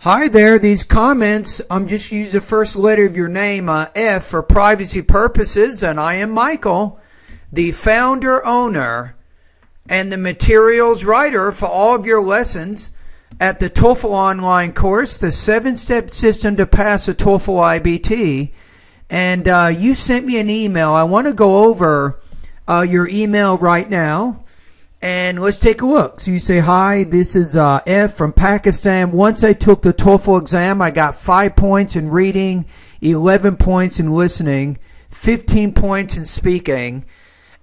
Hi there, these comments, I'm just using the first letter of your name, F, for privacy purposes, and I am Michael, the founder, owner, and the materials writer for all of your lessons at the TOEFL online course, the 7-step system to pass a TOEFL IBT. And you sent me an email. I want to go over your email right now. And let's take a look. So you say, hi, this is F from Pakistan. Once I took the TOEFL exam, I got 5 points in reading, 11 points in listening, 15 points in speaking,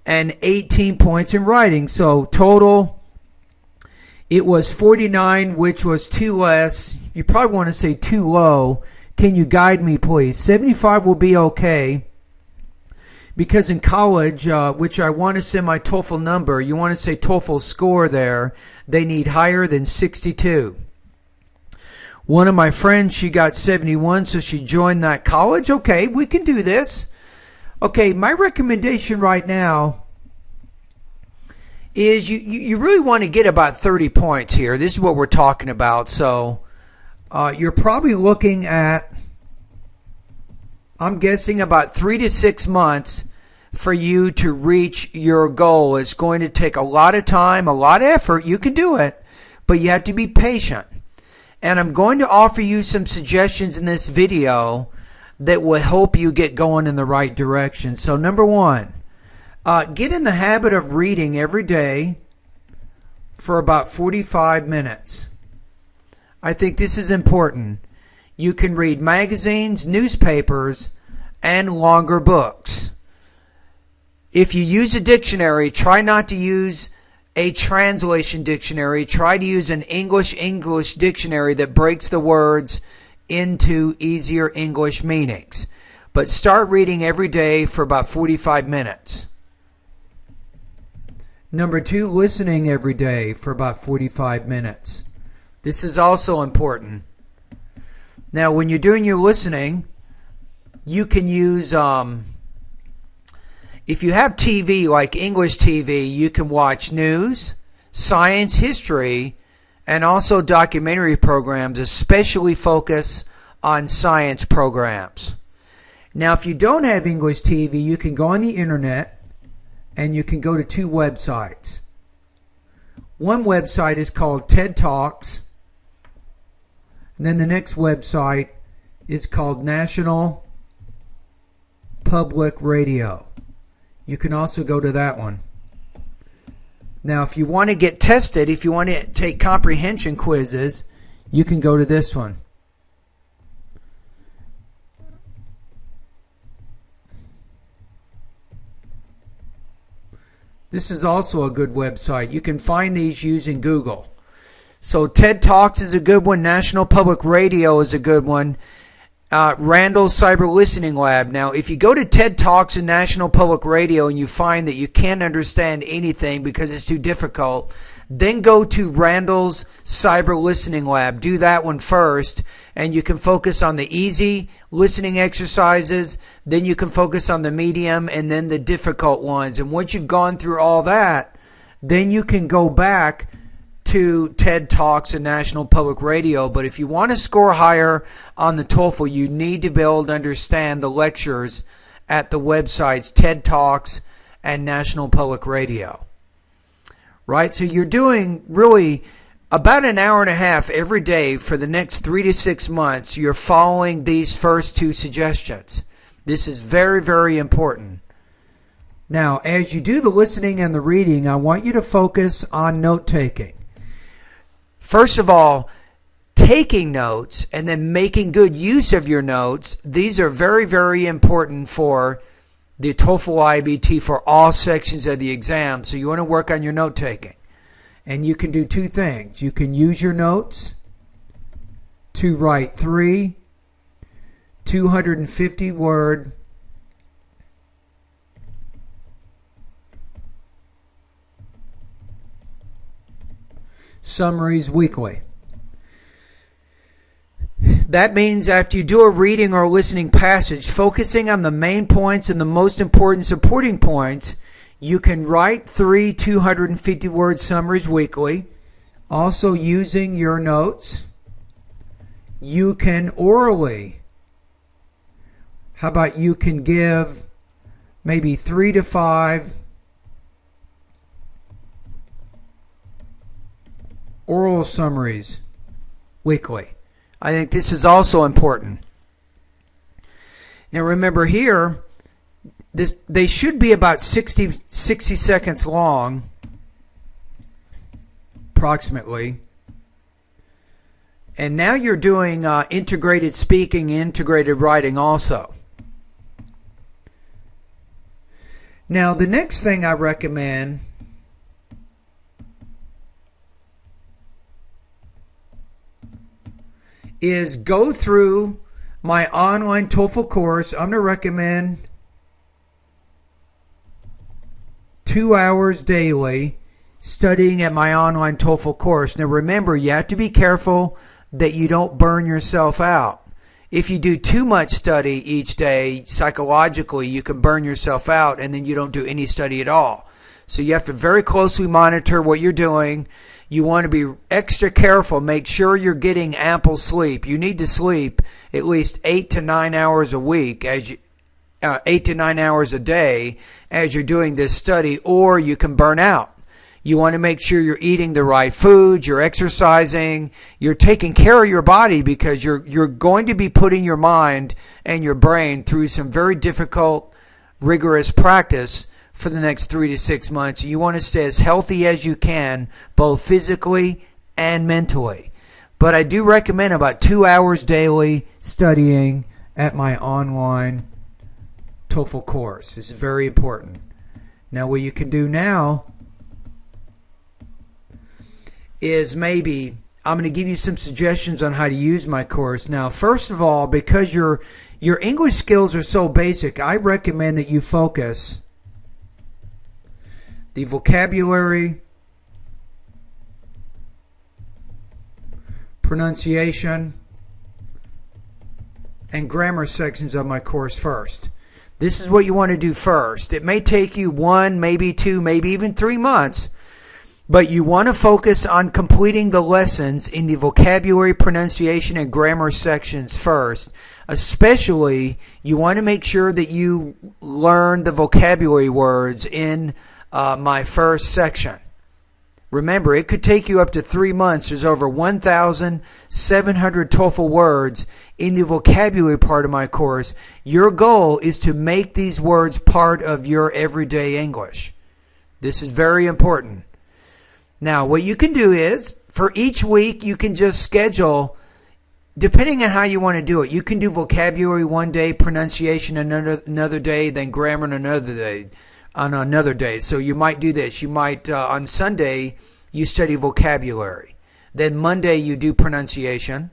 and 18 points in writing. So total, it was 49, which was too less. You probably want to say too low. Can you guide me, please? 75 will be okay. Because in college, which I want to send my TOEFL number, you want to say TOEFL score there, they need higher than 62. One of my friends, she got 71, so she joined that college. Okay, we can do this. Okay, my recommendation right now is you really want to get about 30 points here. This is what we're talking about. So you're probably looking at, I'm guessing, about 3 to 6 months for you to reach your goal. It's going to take a lot of time, a lot of effort. You can do it, but you have to be patient. And I'm going to offer you some suggestions in this video that will help you get going in the right direction. So number one, get in the habit of reading every day for about 45 minutes. I think this is important. You can read magazines, newspapers, and longer books. If you use a dictionary, try not to use a translation dictionary. Try to use an English dictionary that breaks the words into easier English meanings. But start reading every day for about 45 minutes. Number two, listening every day for about 45 minutes. This is also important. Now, when you're doing your listening, you can use, if you have TV, like English TV, you can watch news, science, history, and also documentary programs, especially focus on science programs. Now, if you don't have English TV, you can go on the internet and you can go to 2 websites. One website is called TED Talks. And then the next website is called National Public Radio. You can also go to that one. Now, if you want to get tested, if you want to take comprehension quizzes, you can go to this one. This is also a good website. You can find these using Google. So TED Talks is a good one. National Public Radio is a good one. Randall's Cyber Listening Lab. Now, if you go to TED Talks and National Public Radio and you find that you can't understand anything because it's too difficult, then go to Randall's Cyber Listening Lab. Do that one first, and you can focus on the easy listening exercises. Then you can focus on the medium and then the difficult ones. And once you've gone through all that, then you can go back to TED Talks and National Public Radio. But if you want to score higher on the TOEFL, you need to be able to understand the lectures at the websites TED Talks and National Public Radio. Right? So you're doing really about an hour and a half every day for the next 3 to 6 months. You're following these first 2 suggestions. This is very, very important. Now, as you do the listening and the reading, I want you to focus on note-taking. First of all, taking notes and then making good use of your notes. These are very, very important for the TOEFL IBT for all sections of the exam. So you want to work on your note taking. And you can do 2 things. You can use your notes to write 3 250-word summaries weekly. That means after you do a reading or listening passage, focusing on the main points and the most important supporting points, you can write 3 250-word summaries weekly, also using your notes you can orally. How about you can give maybe 3 to 5 oral summaries weekly. I think this is also important. Now remember here, they should be about 60 seconds long, approximately. And now you're doing integrated speaking, integrated writing also. Now the next thing I recommend is go through my online TOEFL course. I'm going to recommend 2 hours daily studying at my online TOEFL course. Now remember, you have to be careful that you don't burn yourself out. If you do too much study each day, psychologically, you can burn yourself out and then you don't do any study at all. So you have to very closely monitor what you're doing. You want to be extra careful. Make sure you're getting ample sleep. You need to sleep at least 8 to 9 hours a week, 8 to 9 hours a day as you're doing this study, or you can burn out. You want to make sure you're eating the right food, you're exercising, you're taking care of your body, because you're going to be putting your mind and your brain through some very difficult, rigorous practice for the next 3 to 6 months. You want to stay as healthy as you can, both physically and mentally. But I do recommend about 2 hours daily studying at my online TOEFL course. This is very important. Now what you can do now is maybe I'm going to give you some suggestions on how to use my course. Now, first of all, because your English skills are so basic, I recommend that you focus the vocabulary, pronunciation, and grammar sections of my course first. This is what you want to do first. It may take you 1, maybe 2, maybe even 3 months, but you want to focus on completing the lessons in the vocabulary, pronunciation, and grammar sections first. Especially, you want to make sure that you learn the vocabulary words in my first section. Remember, it could take you up to 3 months. There's over 1,700 TOEFL words in the vocabulary part of my course. Your goal is to make these words part of your everyday English. This is very important. Now, what you can do is, for each week, you can just schedule, depending on how you want to do it. You can do vocabulary one day, pronunciation another day, then grammar on another day. So you might do this. You might, on Sunday, you study vocabulary. Then Monday, you do pronunciation.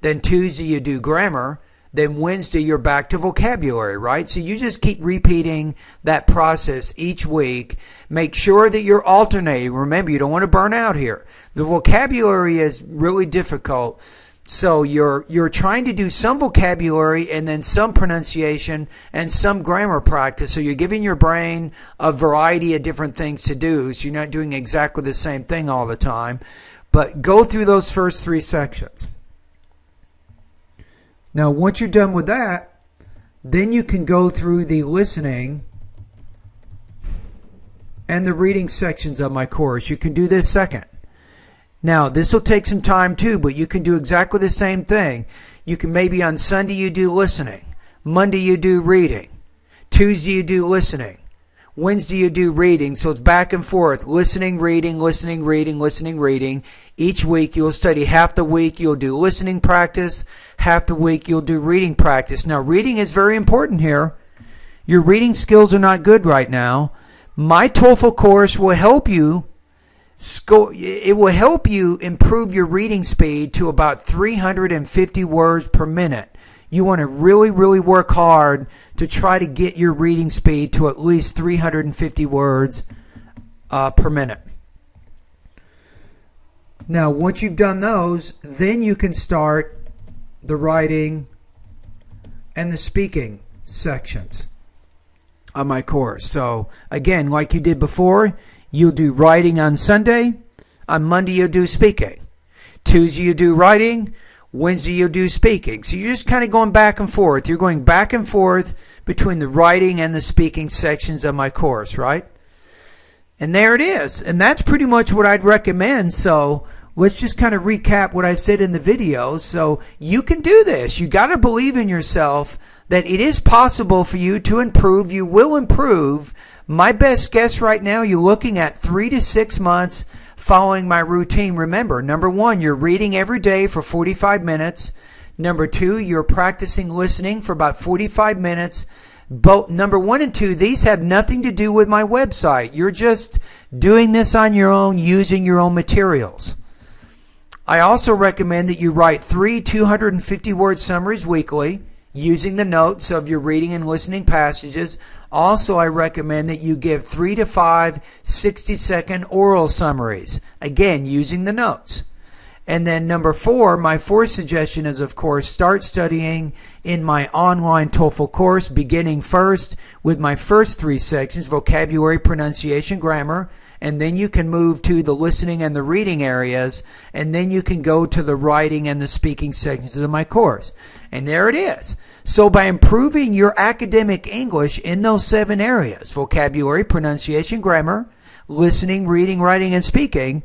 Then Tuesday, you do grammar. Then Wednesday, you're back to vocabulary, right? So you just keep repeating that process each week. Make sure that you're alternating. Remember, you don't want to burn out here. The vocabulary is really difficult. So you're trying to do some vocabulary and then some pronunciation and some grammar practice. So you're giving your brain a variety of different things to do. So you're not doing exactly the same thing all the time. But go through those first 3 sections. Now, once you're done with that, then you can go through the listening and the reading sections of my course. You can do this second. Now, this will take some time too, but you can do exactly the same thing. You can maybe on Sunday you do listening. Monday you do reading. Tuesday you do listening. Wednesday you do reading. So it's back and forth. Listening, reading, listening, reading, listening, reading. Each week you'll study half the week. You'll do listening practice. Half the week you'll do reading practice. Now, reading is very important here. Your reading skills are not good right now. My TOEFL course will help you. It will help you improve your reading speed to about 350 words per minute. You want to really, really work hard to try to get your reading speed to at least 350 words per minute. Now, once you've done those, then you can start the writing and the speaking sections of my course. So, again, like you did before, you'll do writing on Sunday. On Monday, you'll do speaking. Tuesday, you do writing. Wednesday you'll do speaking. So you're just kind of going back and forth. You're going back and forth between the writing and the speaking sections of my course, right? And there it is. And that's pretty much what I'd recommend. So let's just kind of recap what I said in the video. So you can do this. You got to believe in yourself that it is possible for you to improve. You will improve. My best guess right now, you're looking at 3 to 6 months following my routine. Remember, number 1, you're reading every day for 45 minutes. Number 2, you're practicing listening for about 45 minutes. Both number 1 and 2, these have nothing to do with my website. You're just doing this on your own, using your own materials. I also recommend that you write 3 250-word summaries weekly using the notes of your reading and listening passages. Also, I recommend that you give 3 to 5 60-second oral summaries, again, using the notes. And then number 4, my 4th suggestion is, of course, start studying in my online TOEFL course, beginning first with my first 3 sections, vocabulary, pronunciation, grammar, and then you can move to the listening and the reading areas, and then you can go to the writing and the speaking sections of my course. And there it is. So by improving your academic English in those 7 areas, vocabulary, pronunciation, grammar, listening, reading, writing, and speaking,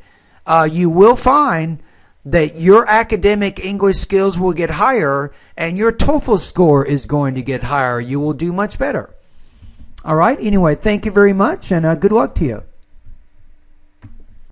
you will find that your academic English skills will get higher and your TOEFL score is going to get higher. You will do much better. All right. Anyway, thank you very much, and good luck to you.